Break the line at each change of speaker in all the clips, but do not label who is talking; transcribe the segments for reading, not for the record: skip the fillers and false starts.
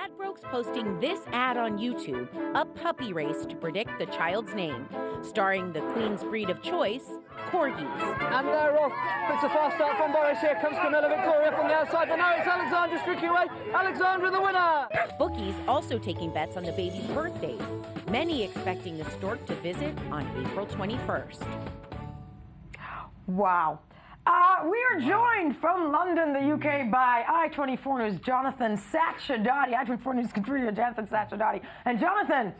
Ladbrokes posting this ad on YouTube, a puppy race to predict the child's name, starring the Queen's breed of choice, Corgis.
And they're off. It's a fast start from Boris. Here comes Camilla Victoria from the outside, but now it's Alexandra strictly away. Alexandra the winner!
Bookies also taking bets on the baby's birthday, many expecting the stork to visit on April 21st.
Wow. We are joined from London, the UK, by i24 News, Jonathan Sacerdoti, i24 News contributor Jonathan Sacerdoti. And Jonathan,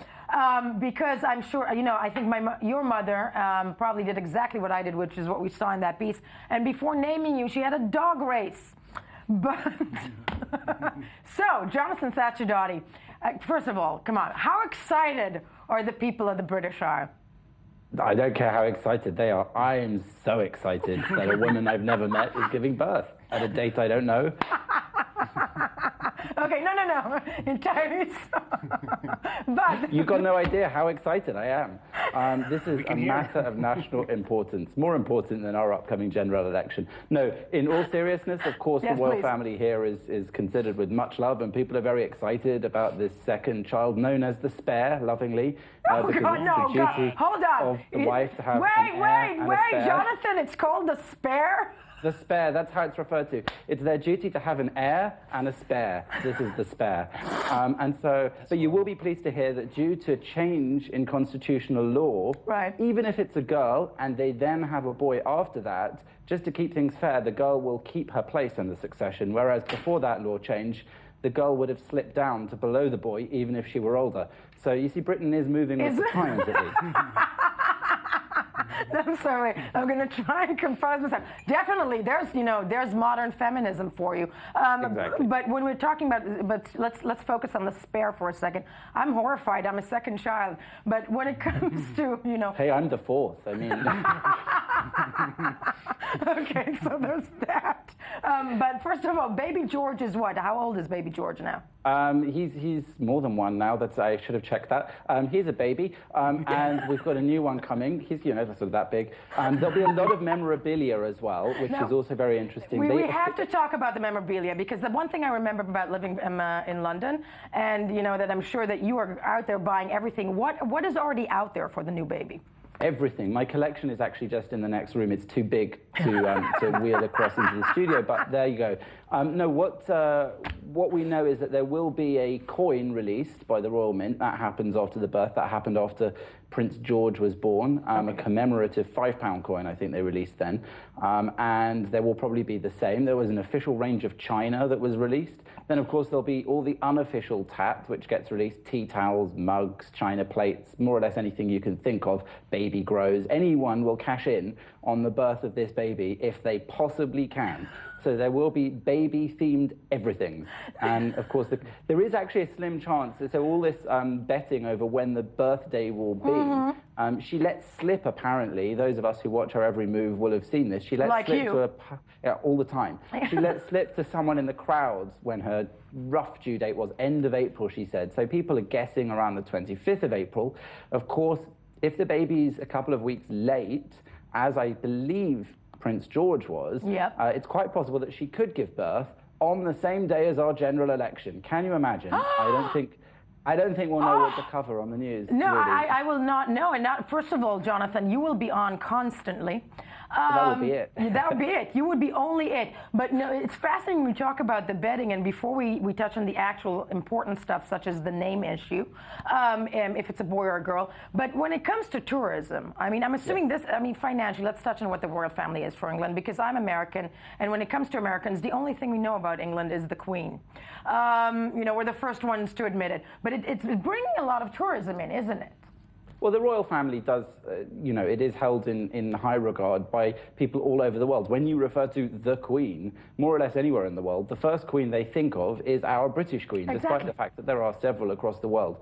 because I'm sure, you know, I think your mother probably did exactly what I did, which is what we saw in that piece. And before naming you, she had a dog race. But so, Jonathan Sacerdoti, first of all, come on, how excited are the people of the British Isles?
I don't care how excited they are. I am so excited that a woman I've never met is giving birth at a date I don't know.
Okay, no. Entirely so. But
You've got no idea how excited I am. This is a matter of national importance, more important than our upcoming general election. No, in all seriousness, of course,
yes,
the royal
please.
family here is considered with much love, and people are very excited about this second child, known as the spare, lovingly.
Oh,
because
God,
it's
no,
the duty
hold on.
of the wife to have an heir
Wait,
and a spare.
Jonathan, it's called the spare?
The spare, that's how it's referred to. It's their duty to have an heir and a spare. This is the spare. But you will be pleased to hear that due to change in constitutional law,
right,
even if it's a girl and they then have a boy after that, just to keep things fair, the girl will keep her place in the succession, whereas before that law change, the girl would have slipped down to below the boy, even if she were older. So you see, Britain is moving with the times, at least.
I'm sorry. I'm going to try and compose myself. Definitely, there's modern feminism for you.
Exactly.
But when we're talking about, let's focus on the spare for a second. I'm horrified. I'm a second child. But when it comes to,
Hey, I'm the fourth. I mean.
Okay, so there's that. But first of all, baby George is what? How old is baby George now?
He's more than one now. I should have checked that. He's a baby, and we've got a new one coming. He's, sort of that big. There'll be a lot of memorabilia as well, which is also very interesting.
We have to talk about the memorabilia, because the one thing I remember about living in London, and that I'm sure that you are out there buying everything. What is already out there for the new baby?
Everything. My collection is actually just in the next room. It's too big to wheel across into the studio, but there you go. No, what we know is that there will be a coin released by the Royal Mint. That happens after the birth. That happened after Prince George was born. A commemorative £5 coin, I think they released then. And there will probably be the same. There was an official range of china that was released. Then, of course, there'll be all the unofficial tat, which gets released: tea towels, mugs, china plates, more or less anything you can think of. Baby grows. Anyone will cash in on the birth of this baby if they possibly can. So there will be baby-themed everything. And, of course, there is actually a slim chance. So all this betting over when the birthday will be, she lets slip, apparently. Those of us who watch her every move will have seen this. She lets slip to all the time. She let slip to someone in the crowds when her rough due date was end of April, she said. So people are guessing around the 25th of April. Of course, if the baby's a couple of weeks late, as I believe Prince George was, it's quite possible that she could give birth on the same day as our general election. Can you imagine? I don't think we'll know what to cover on the news.
No,
really.
I will not know. And first of all, Jonathan, you will be on constantly.
That would be it.
That would be it. You would be only it. But no, it's fascinating when we talk about the betting, and before we touch on the actual important stuff, such as the name issue, if it's a boy or a girl. But when it comes to tourism, I mean, I'm assuming financially, let's touch on what the royal family is for England, because I'm American, and when it comes to Americans, the only thing we know about England is the Queen. We're the first ones to admit it. But it's bringing a lot of tourism in, isn't it?
Well, the royal family does, it is held in high regard by people all over the world. When you refer to the Queen, more or less anywhere in the world, the first Queen they think of is our British Queen, despite the fact that there are several across the world.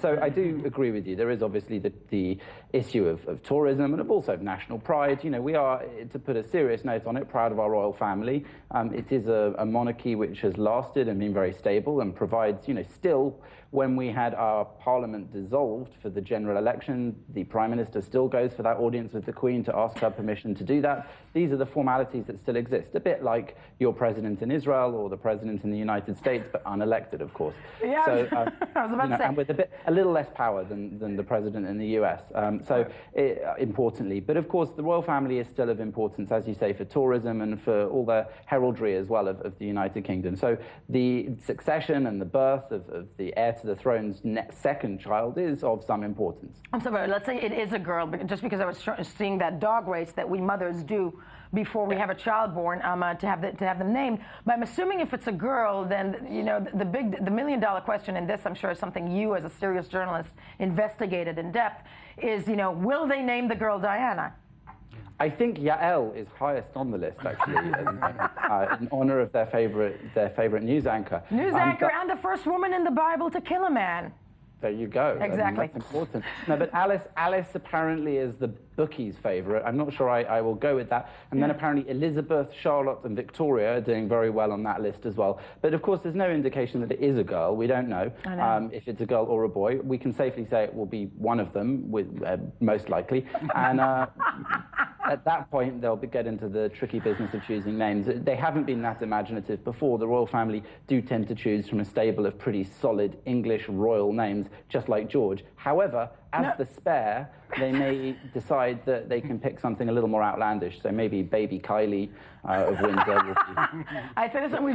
So I do agree with you. There is obviously the issue of tourism and also of national pride. We are, to put a serious note on it, proud of our royal family. It is a monarchy which has lasted and been very stable and provides, still, when we had our parliament dissolved for the general election, the Prime Minister still goes for that audience with the Queen to ask her permission to do that. These are the formalities that still exist, a bit like your president in Israel or the president in the United States, but unelected, of course.
Yeah,
so,
I was about to say.
and with a little less power than the president in the US. Importantly, but of course, the royal family is still of importance, as you say, for tourism and for all the heraldry as well of the United Kingdom. So the succession and the birth of the heir to the throne's second child is of some importance.
I'm sorry, let's say it is a girl, just because I was seeing that dog race that we mothers do before we have a child born, to have them named. But I'm assuming if it's a girl, then the million-dollar question, and this I'm sure is something you as a serious journalist investigated in depth, is will they name the girl Diana?
I think Yael is highest on the list, actually, in honor of their favorite news anchor.
News anchor and the first woman in the Bible to kill a man.
There you go.
Exactly.
That's important. No, but Alice apparently is the bookies' favorite. I'm not sure I will go with that. And then apparently Elizabeth, Charlotte, and Victoria are doing very well on that list as well. But of course, there's no indication that it is a girl. We don't know, if it's a girl or a boy. We can safely say it will be one of them, most likely. And at that point, they'll get into the tricky business of choosing names. They haven't been that imaginative before. The royal family do tend to choose from a stable of pretty solid English royal names, just like George. However, as the spare, they may decide that they can pick something a little more outlandish. So maybe baby Kylie of Windsor will be.
I think we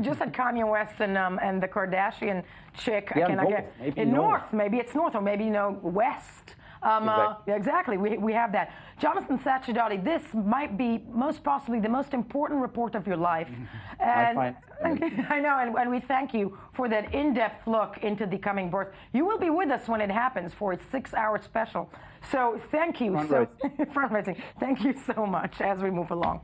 just had Kanye West and the Kardashian chick.
Maybe North.
Maybe it's North, or maybe West. Exactly. We have that. Jonathan Sacerdoti, this might be most possibly the most important report of your life. And I know, and we thank you for that in-depth look into the coming birth. You will be with us when it happens for its 6-hour special. So thank you.
Front-racing.
Thank you so much as we move along.